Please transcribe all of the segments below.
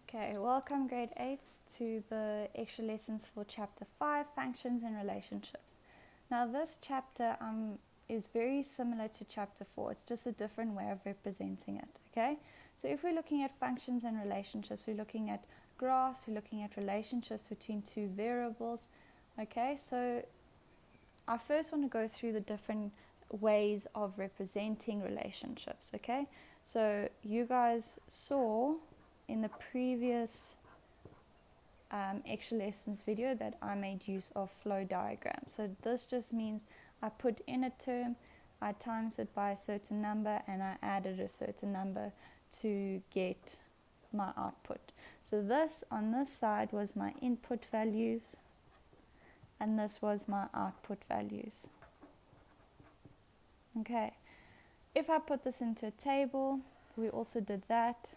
Okay, welcome grade 8s to the extra lessons for chapter 5, functions and relationships. Now this chapter is very similar to chapter 4, it's just a different way of representing it, okay? So if we're looking at functions and relationships, we're looking at graphs, we're looking at relationships between two variables, okay? So I first want to go through the different ways of representing relationships, okay? So you guys saw in the previous extra lessons video that I made use of flow diagrams. So this just means I put in a term, I times it by a certain number, and I added a certain number to get my output. So this on this side was my input values, and this was my output values. Okay, if I put this into a table, we also did that.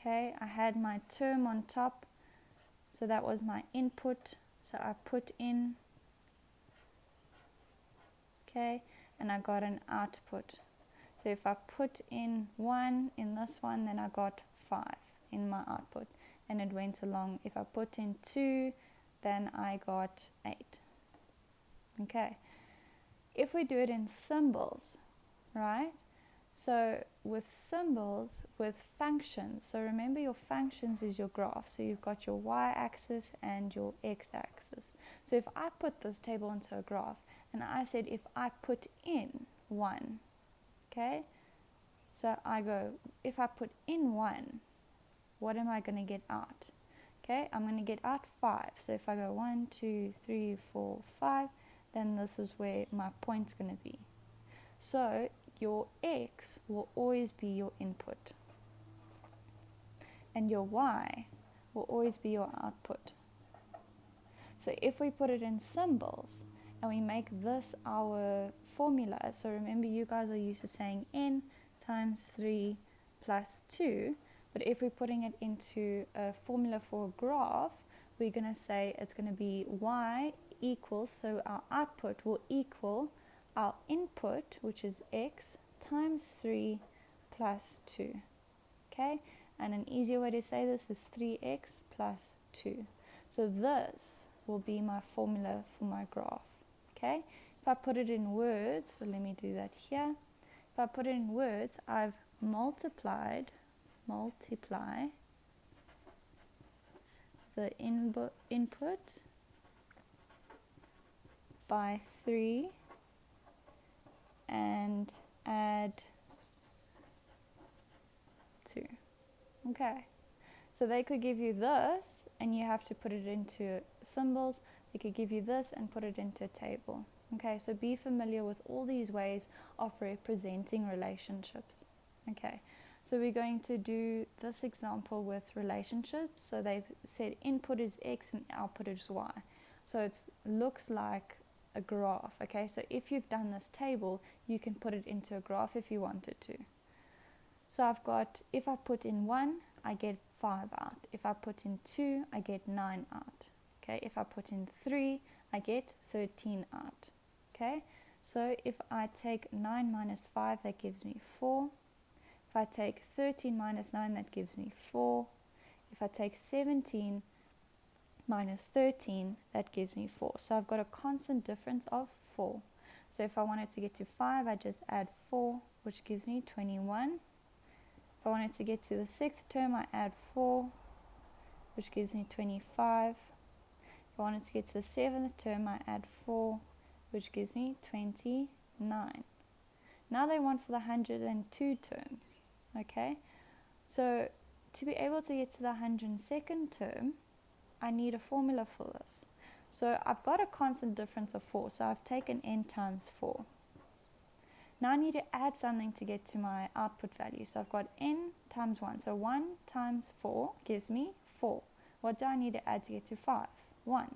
Okay, I had my term on top, so that was my input, so I put in, okay, and I got an output. So if I put in 1 in this one, then I got 5 in my output, and it went along. If I put in 2, then I got 8. Okay, if we do it in symbols, right? So with symbols, with functions, so remember your functions is your graph. So you've got your y-axis and your x-axis. So if I put this table into a graph, and I said if I put in 1, okay? So I go, if I put in 1, what am I going to get out? Okay, I'm going to get out 5. So if I go 1, 2, 3, 4, 5, then this is where my point's going to be. So your x will always be your input, and your y will always be your output. So if we put it in symbols and we make this our formula, so remember you guys are used to saying n times 3 plus 2, but if we're putting it into a formula for a graph, we're going to say it's going to be y equals, so our output will equal our input, which is x, times 3 plus 2, okay? And an easier way to say this is 3x plus 2. So this will be my formula for my graph, okay? If I put it in words, so let me do that here. If I put it in words, I've multiply the input by 3 and add 2. Okay, so they could give you this and you have to put it into symbols. They could give you this and put it into a table. Okay, so be familiar with all these ways of representing relationships. Okay, so we're going to do this example with relationships. So they've said input is x and output is y. So it looks like a graph. Okay, so if you've done this table, you can put it into a graph if you wanted to. So I've got, if I put in 1, I get 5 out. If I put in 2, I get 9 out. Okay, if I put in 3, I get 13 out. Okay, so if I take 9 minus 5, that gives me 4. If I take 13 minus 9, that gives me 4. If I take 17 minus 13, that gives me 4. So I've got a constant difference of 4. So if I wanted to get to 5, I just add 4, which gives me 21. If I wanted to get to the 6th term, I add 4, which gives me 25. If I wanted to get to the 7th term, I add 4, which gives me 29. Now they want for the 102 terms, okay? So to be able to get to the 102nd term, I need a formula for this. So I've got a constant difference of 4, so I've taken n times 4. Now I need to add something to get to my output value. So I've got n times 1. So 1 times 4 gives me 4. What do I need to add to get to 5? 1.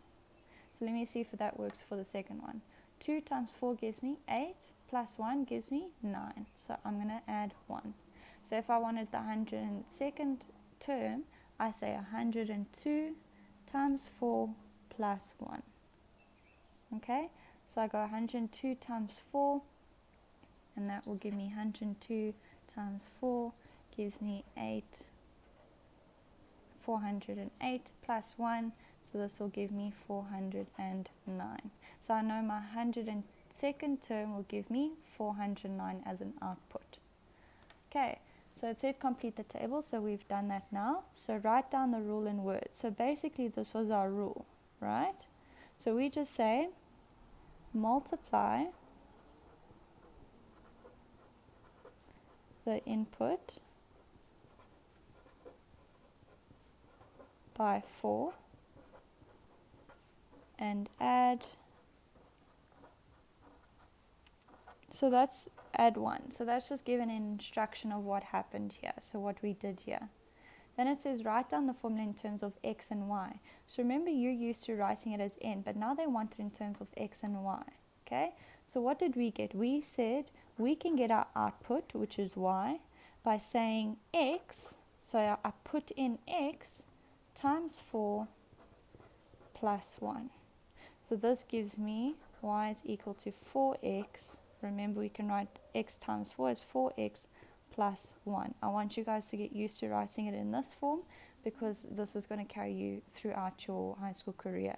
So let me see if that works for the second one. 2 times 4 gives me 8, plus 1 gives me 9. So I'm going to add 1. So if I wanted the 102nd term, I say 102 times 4 plus 1. Okay, so I go 102 times 4, and that will give me 102 times 4 gives me 8 408 plus 1, so this will give me 409. So I know my 102nd term will give me 409 as an output. Okay, so it said complete the table, so we've done that now. So write down the rule in words. So basically this was our rule, right? So we just say multiply the input by 4 and add, so that's add 1. So that's just given an instruction of what happened here, so what we did here. Then it says write down the formula in terms of x and y. So remember, you're used to writing it as n, but now they want it in terms of x and y. Okay, so what did we get? We said we can get our output, which is y, by saying x, so I put in x times 4 plus 1. So this gives me y is equal to 4x. Remember, we can write x times 4 as 4x plus 1. I want you guys to get used to writing it in this form because this is going to carry you throughout your high school career.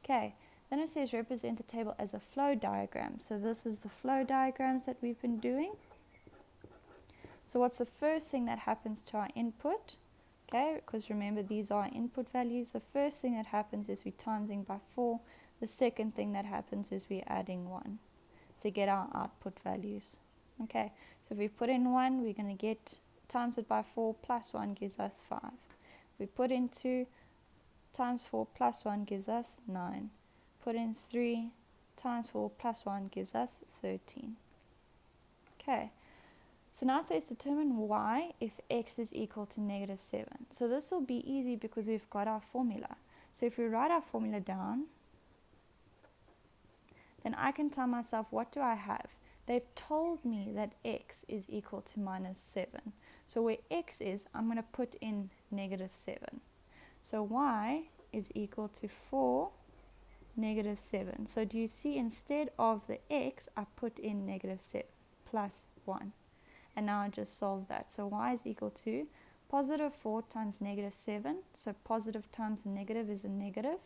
Okay, then it says represent the table as a flow diagram. So this is the flow diagrams that we've been doing. So what's the first thing that happens to our input? Okay, because remember, these are our input values. The first thing that happens is we're timesing by 4. The second thing that happens is we're adding 1 to get our output values. Okay, so if we put in 1, we're going to get times it by 4 plus 1 gives us 5. If we put in 2 times 4 plus 1 gives us 9. Put in 3 times 4 plus 1 gives us 13. Okay, so now it says determine y if x is equal to negative 7. So this will be easy because we've got our formula. So if we write our formula down, then I can tell myself, what do I have? They've told me that x is equal to minus 7. So where x is, I'm going to put in negative 7. So y is equal to 4 negative 7. So do you see, instead of the x, I put in negative 7 plus 1. And now I just solve that. So y is equal to positive 4 times negative 7. So positive times a negative is a negative.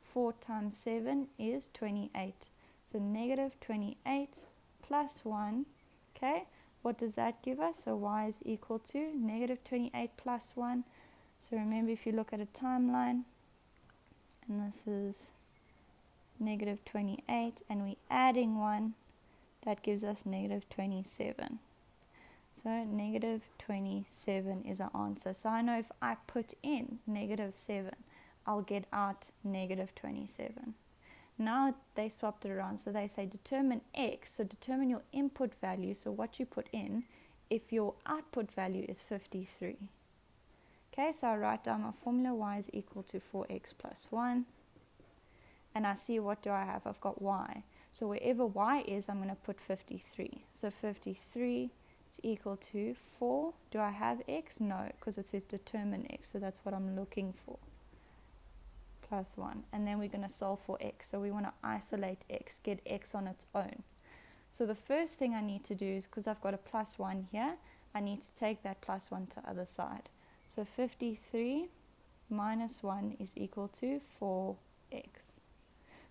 4 times 7 is 28. So negative 28 plus 1. Okay, what does that give us? So y is equal to negative 28 plus 1. So remember, if you look at a timeline, and this is negative 28, and we're adding 1, that gives us negative 27. So negative 27 is our answer. So I know if I put in negative 7, I'll get out negative 27. Now they swapped it around. So they say determine x. So determine your input value, so what you put in, if your output value is 53. Okay, so I write down my formula, y is equal to 4x plus 1. And I see, what do I have? I've got y. So wherever y is, I'm going to put 53. So 53 is equal to 4. Do I have x? No, because it says determine x. So that's what I'm looking for. Plus 1. And then we're going to solve for x. So we want to isolate x, get x on its own. So the first thing I need to do is, because I've got a plus 1 here, I need to take that plus 1 to the other side. So 53 minus 1 is equal to 4x.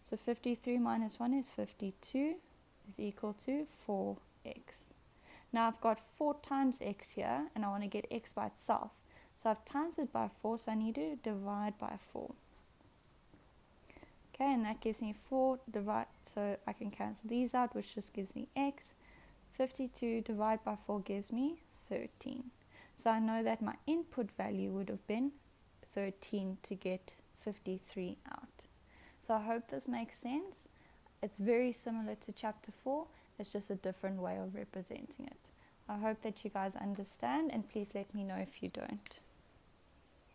So 53 minus 1 is 52 is equal to 4x. Now I've got 4 times x here, and I want to get x by itself. So I've times it by 4, so I need to divide by 4. Okay, and that gives me 4 divide, so I can cancel these out, which just gives me x. 52 divided by 4 gives me 13. So I know that my input value would have been 13 to get 53 out. So I hope this makes sense. It's very similar to chapter 4. It's just a different way of representing it. I hope that you guys understand, and please let me know if you don't.